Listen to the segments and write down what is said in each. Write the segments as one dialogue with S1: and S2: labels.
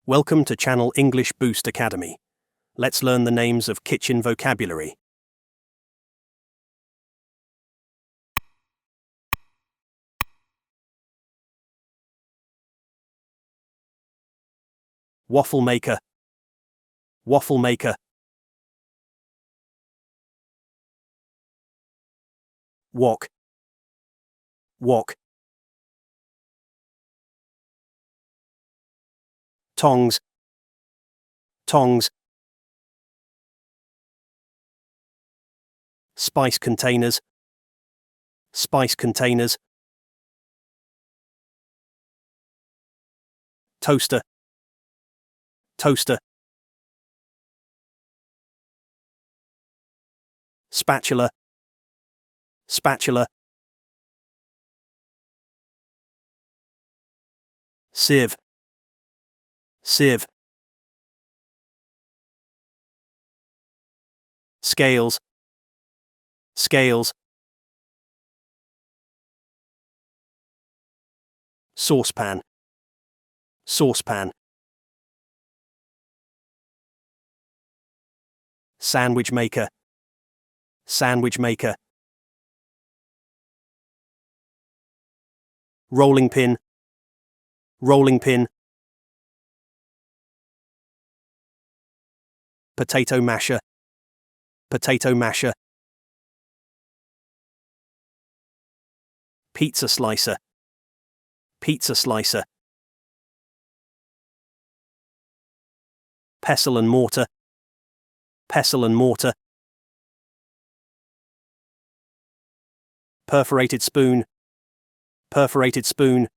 S1: Welcome to Channel English Boost Academy. Let's learn the names of kitchen vocabulary. Waffle maker, waffle maker. Wok, wok. Tongs, tongs. Spice containers, spice containers. Toaster, toaster. Spatula, spatula. Sieve, sieve. Scales, scales. Saucepan, saucepan. Sandwich maker, sandwich maker. Rolling pin, rolling pin. Potato masher, potato masher. Pizza slicer, pizza slicer. Pestle and mortar, pestle and mortar. Perforated spoon, perforated spoon.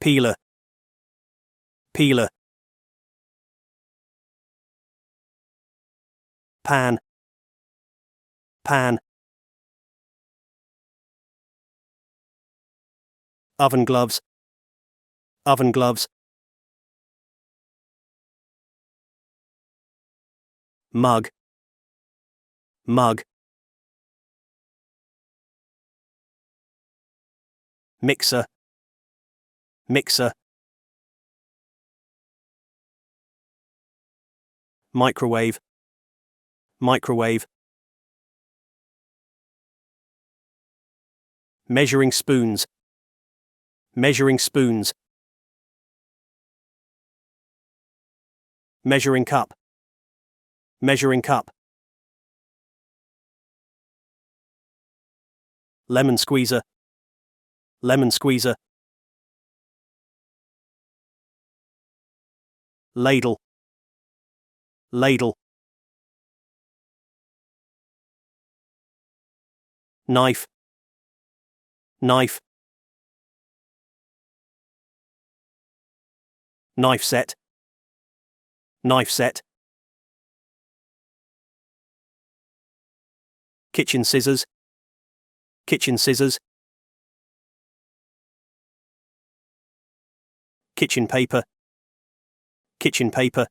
S1: Peeler, peeler. Pan, pan. Oven gloves, oven gloves. Mug, mug. Mixer, mixer. Microwave, microwave. Measuring spoons, measuring spoons. Measuring cup, measuring cup. Lemon squeezer, lemon squeezer. Ladle, ladle. Knife, knife. Knife set, knife set. Kitchen scissors, kitchen scissors. Kitchen paper, kitchen paper.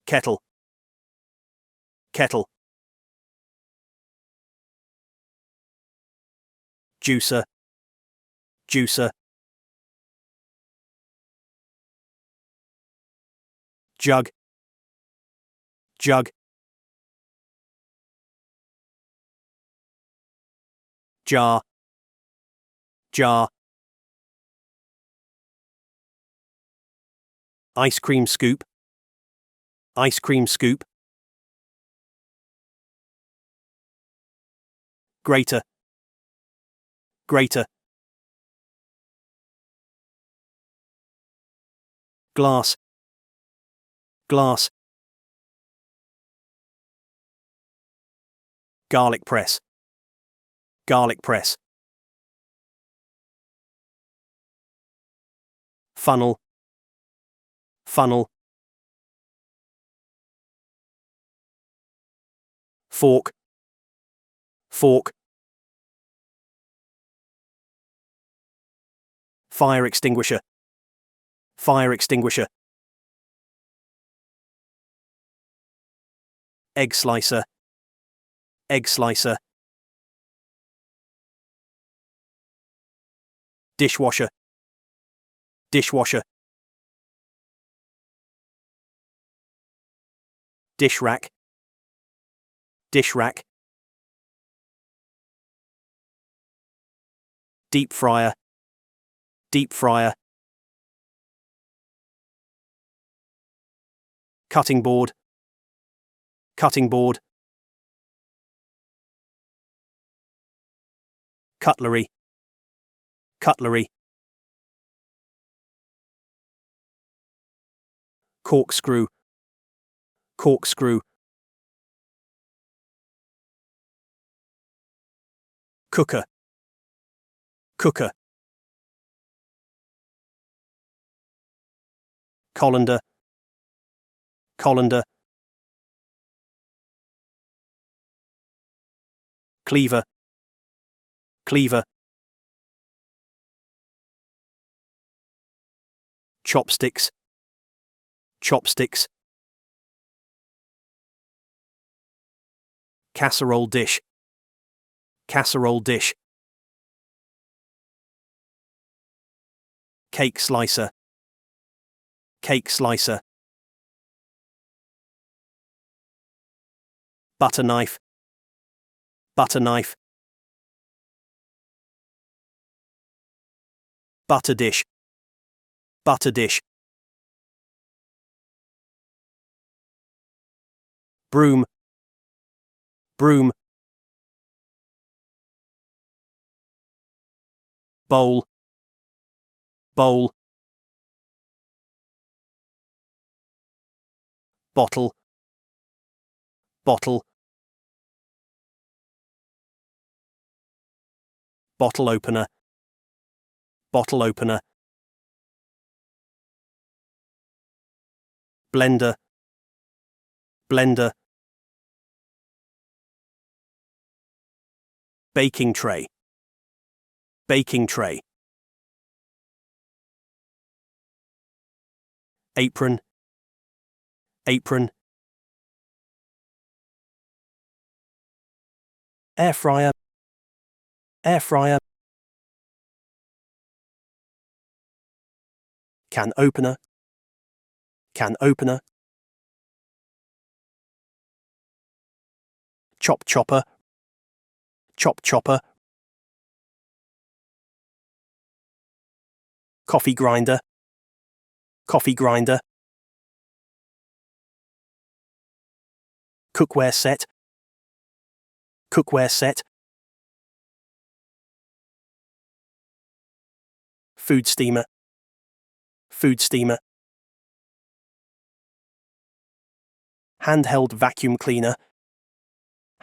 S1: Kettle, kettle. Juicer, juicer. Jug, jug. Jar, jar. Ice cream scoop, ice cream scoop. Grater, grater. Glass, glass. Garlic press, garlic press. Funnel, funnel. Fork, fork. Fire extinguisher, fire extinguisher. Egg slicer, egg slicer. dishwasher, dishwasher, dish rack, dish rack, deep fryer, deep fryer, cutting board, cutting board, cutlery, cutlery, corkscrew, corkscrew, cooker, cooker, colander, colander, cleaver, cleaver, chopsticks, chopsticks, casserole dish, casserole dish, cake slicer, cake slicer, butter knife, butter knife, butter dish, butter dish, broom, broom, bowl, bowl, bottle, bottle, bottle opener, bottle opener, blender, blender, baking tray, baking tray, apron, apron, air fryer, air fryer, can opener, can opener, chop chopper, chop chopper, coffee grinder, coffee grinder, cookware set, cookware set, food steamer, food steamer, handheld vacuum cleaner,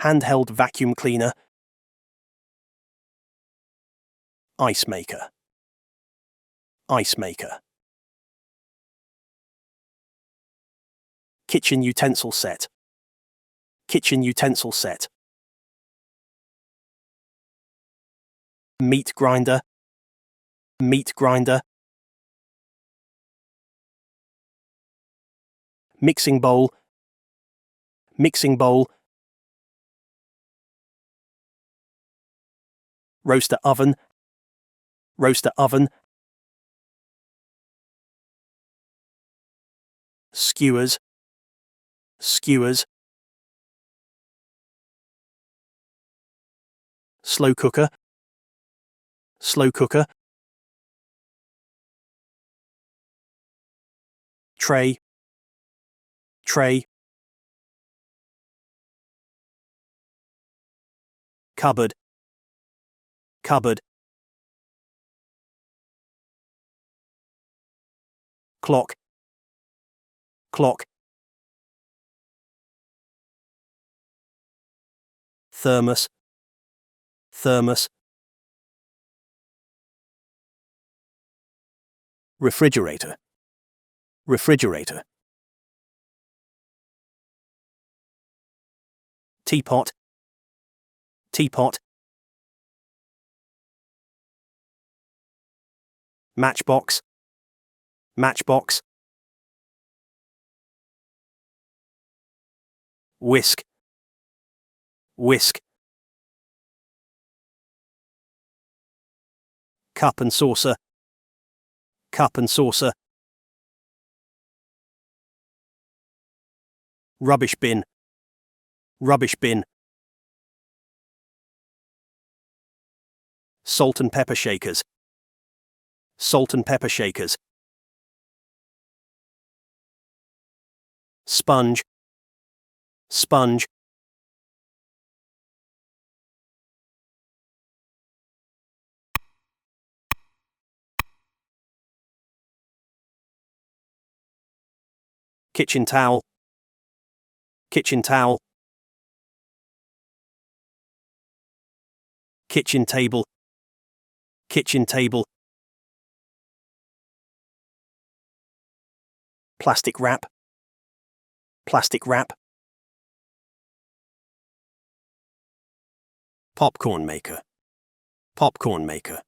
S1: handheld vacuum cleaner, ice maker, ice maker, kitchen utensil set, kitchen utensil set, meat grinder, meat grinder, mixing bowl, mixing bowl, roaster oven, roaster oven, skewers, skewers, slow cooker, slow cooker, tray, tray, cupboard, cupboard, clock, clock, thermos, thermos, refrigerator, refrigerator, teapot, teapot, matchbox, matchbox, whisk, whisk, cup and saucer, cup and saucer. Rubbish bin, rubbish bin. Salt and pepper shakers, salt and pepper shakers. Sponge, sponge. Kitchen towel, kitchen towel. Kitchen table, kitchen table. Plastic wrap, plastic wrap. Popcorn maker, popcorn maker.